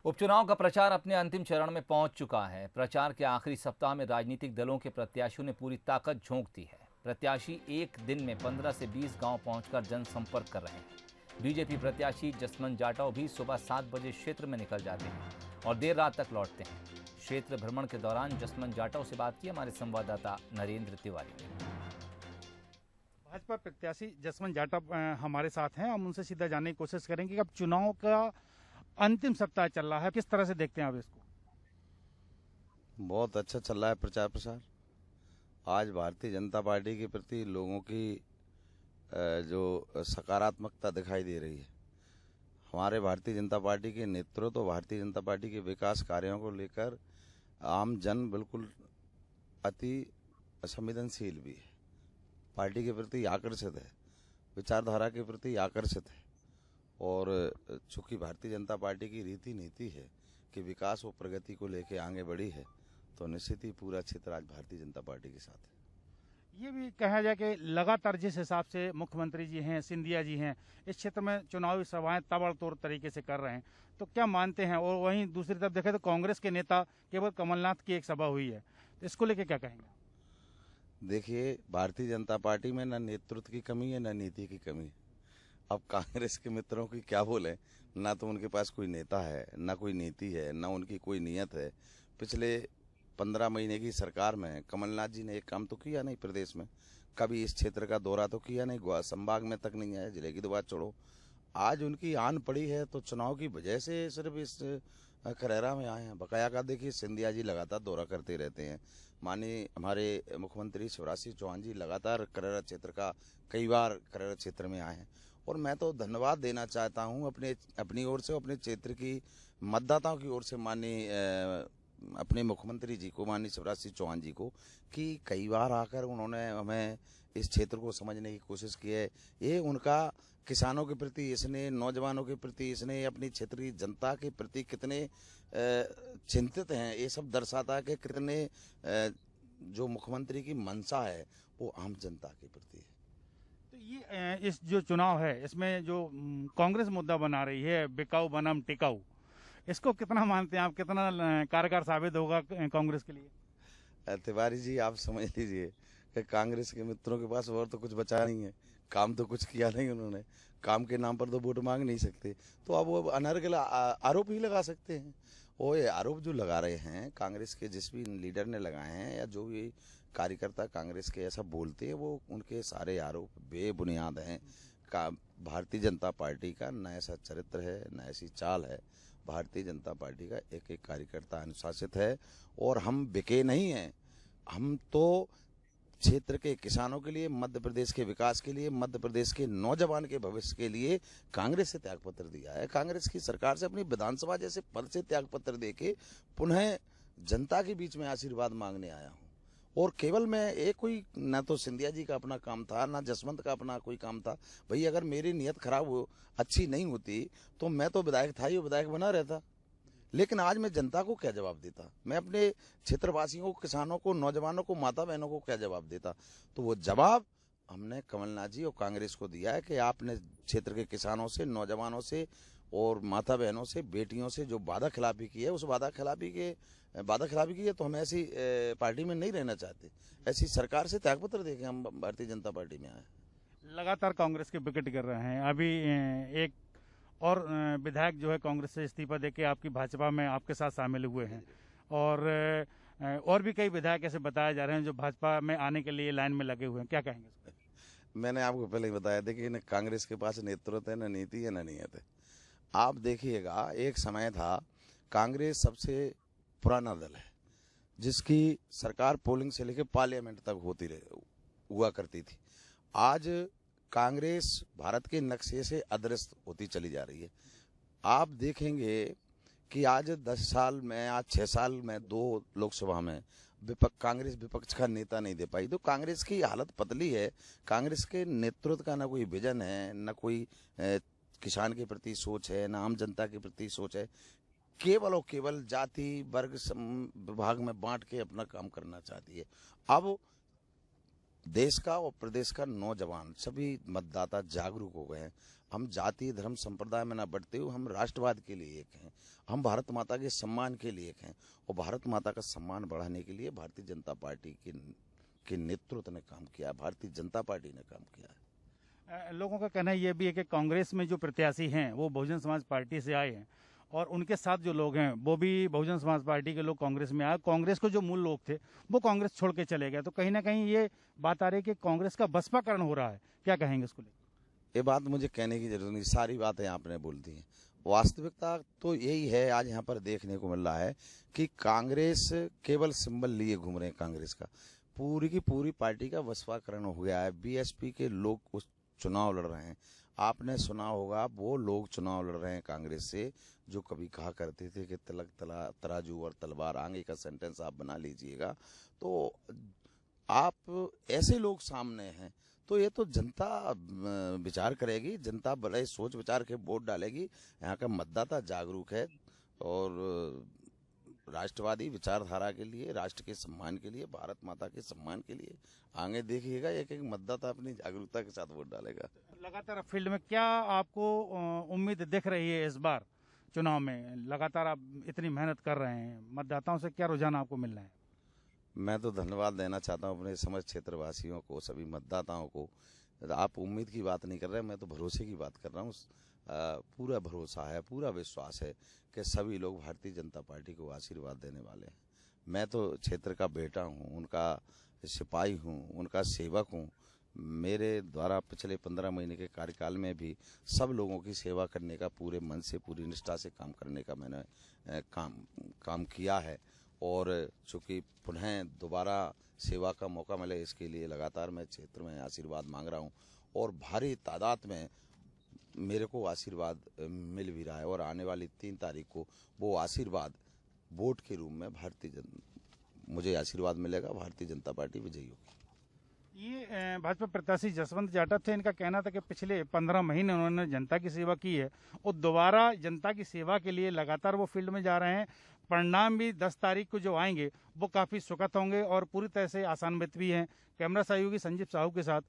उपचुनाव का प्रचार अपने अंतिम चरण में पहुंच चुका है। प्रचार के आखिरी सप्ताह में राजनीतिक दलों के प्रत्याशियों ने पूरी ताकत झोंक दी है। प्रत्याशी एक दिन में 15 से 20 गांव पहुंचकर जनसंपर्क कर रहे हैं। बीजेपी प्रत्याशी जसवंत जाटव भी सुबह 7 बजे क्षेत्र में निकल जाते हैं और देर रात तक लौटते हैं। क्षेत्र भ्रमण के दौरान जसवंत जाटव से बात की हमारे संवाददाता नरेंद्र तिवारी ने। भाजपा प्रत्याशी जसवंत जाटव हमारे साथ हैं। हम उनसे सीधा जानने की कोशिश करेंगे कि अब चुनाव का अंतिम सप्ताह चल रहा है, किस तरह से देखते हैं आप इसको? बहुत अच्छा चल रहा है प्रचार प्रसार। आज भारतीय जनता पार्टी के प्रति लोगों की जो सकारात्मकता दिखाई दे रही है। हमारे भारतीय जनता पार्टी के नेतृत्व, भारतीय जनता पार्टी के विकास कार्यों को लेकर आम जन बिल्कुल अति संवेदनशील भी है, पार्टी के प्रति आकर्षित है, विचारधारा के प्रति आकर्षित है। और चूंकि भारतीय जनता पार्टी की रीति नीति है कि विकास और प्रगति को लेकर आगे बढ़ी है, तो निश्चित ही पूरा क्षेत्र आज भारतीय जनता पार्टी के साथ है। ये भी कहा जाए कि लगातार जिस हिसाब से मुख्यमंत्री जी हैं, सिंधिया जी हैं, इस क्षेत्र में चुनावी सभाएं ताबड़तोड़ तरीके से कर रहे हैं, तो क्या मानते हैं? और वहीं दूसरी तरफ देखें तो कांग्रेस के नेता केवल कमलनाथ की एक सभा हुई है, तो इसको लेकर क्या कहेंगे? देखिए, भारतीय जनता पार्टी में न नेतृत्व की कमी है, न नीति की कमी है। अब कांग्रेस के मित्रों की क्या बोले, ना तो उनके पास कोई नेता है, ना कोई नीति है, ना उनकी कोई नियत है। पिछले 15 महीने की सरकार में कमलनाथ जी ने एक काम तो किया नहीं प्रदेश में, कभी इस क्षेत्र का दौरा तो किया नहीं, संभाग में तक नहीं आया, जिले की तो बात छोड़ो। आज उनकी आन पड़ी है तो चुनाव की वजह से सिर्फ इस खरेरा में आए हैं। बकाया का देखिए, सिंधिया जी लगातार दौरा करते रहते हैं। माननीय हमारे मुख्यमंत्री शिवराज सिंह चौहान जी लगातार खरेरा क्षेत्र का कई बार खरेरा क्षेत्र में आए हैं। और मैं तो धन्यवाद देना चाहता हूं अपनी ओर से, अपने क्षेत्र की मतदाताओं की ओर से माननीय अपने मुख्यमंत्री जी को, माननीय शिवराज सिंह चौहान जी को, कि कई बार आकर उन्होंने हमें इस क्षेत्र को समझने की कोशिश की है। ये उनका किसानों के प्रति इसने, नौजवानों के प्रति इसने, अपनी क्षेत्र की जनता के प्रति कितने चिंतित हैं, ये सब दर्शाता है कि कितने जो मुख्यमंत्री की मंशा है वो आम जनता के प्रति है। तो ये इस जो चुनाव है, इसमें जो कांग्रेस मुद्दा बना रही है, बिकाऊ बनाम टिकाऊ, इसको कितना मानते हैं आप? कितना कारगर साबित होगा कांग्रेस के लिए? तिवारी जी, आप समझ लीजिए कि कांग्रेस के मित्रों के पास और तो कुछ बचा नहीं है, काम तो कुछ किया नहीं उन्होंने, काम के नाम पर तो वोट मांग नहीं सकते, तो अब वो अनर्गल आरोप ही लगा सकते हैं। और ये आरोप जो लगा रहे हैं कांग्रेस के जिस भी लीडर ने लगाए हैं, या जो भी कार्यकर्ता कांग्रेस के ऐसा बोलते हैं, वो उनके सारे आरोप बेबुनियाद हैं। भारतीय जनता पार्टी का न ऐसा चरित्र है, न ऐसी चाल है। भारतीय जनता पार्टी का एक एक कार्यकर्ता अनुशासित है और हम बिके नहीं हैं। हम तो क्षेत्र के किसानों के लिए, मध्य प्रदेश के विकास के लिए, मध्य प्रदेश के नौजवान के भविष्य के लिए कांग्रेस से त्यागपत्र दिया है। कांग्रेस की सरकार से अपनी विधानसभा जैसे पद से त्यागपत्र देके पुनः जनता के बीच में आशीर्वाद मांगने आया हूँ। और केवल मैं एक कोई, ना तो सिंधिया जी का अपना काम था, ना जसवंत का अपना कोई काम था। भाई, अगर मेरी नीयत खराब हो, अच्छी नहीं होती, तो मैं तो विधायक था ही, विधायक बना रहता। लेकिन आज मैं जनता को क्या जवाब देता? मैं अपने क्षेत्रवासियों को, किसानों को, नौजवानों को, माता बहनों को क्या जवाब देता? तो वो जवाब हमने कमलनाथ जी और कांग्रेस को दिया है कि आपने क्षेत्र के किसानों से, नौजवानों से और माता बहनों से, बेटियों से जो वादा खिलाफी की है, उस वादा खिलाफी की है, तो हम ऐसी पार्टी में नहीं रहना चाहते। ऐसी सरकार से त्यागपत्र देके हम भारतीय जनता पार्टी में आए। लगातार कांग्रेस के विकेट गिर रहे हैं। अभी एक और विधायक जो है कांग्रेस से इस्तीफा देके आपकी भाजपा में आपके साथ शामिल हुए हैं, और भी कई विधायक ऐसे बताए जा रहे हैं जो भाजपा में आने के लिए लाइन में लगे हुए हैं, क्या कहेंगे? मैंने आपको पहले ही बताया, देखिए, न कांग्रेस के पास नेतृत्व है, न नीति है, न नियत है। आप देखिएगा, एक समय था कांग्रेस सबसे पुराना दल है, जिसकी सरकार पोलिंग से लेकर पार्लियामेंट तक हुआ करती थी। आज कांग्रेस भारत के नक्शे से अदृश्य होती चली जा रही है। आप देखेंगे कि आज 10 साल में, आज 6 साल में 2 लोकसभा में कांग्रेस विपक्ष का नेता नहीं दे पाई। तो कांग्रेस की हालत पतली है। कांग्रेस के नेतृत्व का ना कोई विजन है, न कोई किसान के प्रति सोच है, न आम जनता के प्रति सोच है। केवल और केवल जाति वर्ग विभाग में बांट के अपना काम करना चाहती है। अब देश का और प्रदेश का नौजवान सभी मतदाता जागरूक हो गए हैं। हम जाति धर्म संप्रदाय में न बढ़ते हुए हम राष्ट्रवाद के लिए एक हैं, हम भारत माता के सम्मान के लिए एक हैं और भारत माता का सम्मान बढ़ाने के लिए भारतीय जनता पार्टी के नेतृत्व ने काम किया, भारतीय जनता पार्टी ने काम किया है। लोगों का कहना ये भी है कि कांग्रेस में जो प्रत्याशी हैं वो बहुजन समाज पार्टी से आए हैं और उनके साथ जो लोग हैं वो भी बहुजन समाज पार्टी के लोग कांग्रेस में आए। कांग्रेस को जो मूल लोग थे वो कांग्रेस छोड़ के चले गए, तो कहीं ना कहीं ये बात आ रही है कि कांग्रेस का बसपाकरण हो रहा है। क्या कहेंगे इसको लेकर? ये बात मुझे कहने की जरूरत नहीं, सारी बातें आपने बोल दी हैं। वास्तविकता तो यही है, आज यहाँ पर देखने को मिल रहा है कि कांग्रेस केवल सिंबल लिए घूम रहे हैं। कांग्रेस का पूरी की पूरी पार्टी का बसपाकरण हो गया है। बीएसपी के लोग उस चुनाव लड़ रहे हैं। आपने सुना होगा वो लोग चुनाव लड़ रहे हैं कांग्रेस से जो कभी कहा करते थे कि तिलक तराजू और तलवार, आगे का सेंटेंस आप बना लीजिएगा। तो आप ऐसे लोग सामने हैं तो ये तो जनता विचार करेगी, जनता बड़े सोच विचार के वोट डालेगी। यहाँ का मतदाता जागरूक है और राष्ट्रवादी विचारधारा के लिए, राष्ट्र के सम्मान के लिए, भारत माता के सम्मान के लिए आगे देखिएगा एक एक मतदाता अपनी जागरूकता के साथ वोट डालेगा। लगातार फील्ड में क्या आपको उम्मीद दिख रही है इस बार चुनाव में? लगातार आप इतनी मेहनत कर रहे हैं, मतदाताओं से क्या रुझान आपको मिल रहे हैं? मैं तो धन्यवाद देना चाहता हूँ अपने समस्त क्षेत्रवासियों को, सभी मतदाताओं को। आप उम्मीद की बात नहीं कर रहे, मैं तो भरोसे की बात कर रहा हूँ। पूरा भरोसा है, पूरा विश्वास है कि सभी लोग भारतीय जनता पार्टी को आशीर्वाद देने वाले हैं। मैं तो क्षेत्र का बेटा हूँ, उनका सिपाही हूँ, उनका सेवक हूँ। मेरे द्वारा पिछले 15 महीने के कार्यकाल में भी सब लोगों की सेवा करने का, पूरे मन से पूरी निष्ठा से काम करने का मैंने काम किया है और चूँकि पुनः दोबारा सेवा का मौका मिले इसके लिए लगातार मैं क्षेत्र में आशीर्वाद मांग रहा हूँ और भारी तादाद में मेरे को आशीर्वाद मिल भी रहा है और आने वाली 3 तारीख को वो आशीर्वाद वोट के रूप में मुझे आशीर्वाद मिलेगा, भारतीय जनता पार्टी विजयी होगी। ये भाजपा प्रत्याशी जसवंत जाटव थे, इनका कहना था कि पिछले 15 महीने उन्होंने जनता की सेवा की है और दोबारा जनता की सेवा के लिए लगातार वो फील्ड में जा रहे हैं। परिणाम भी 10 तारीख को जो आएंगे वो काफ़ी सुखद होंगे और पूरी तरह से आशान्वित भी हैं। कैमरा सहयोगी संजीव साहू के साथ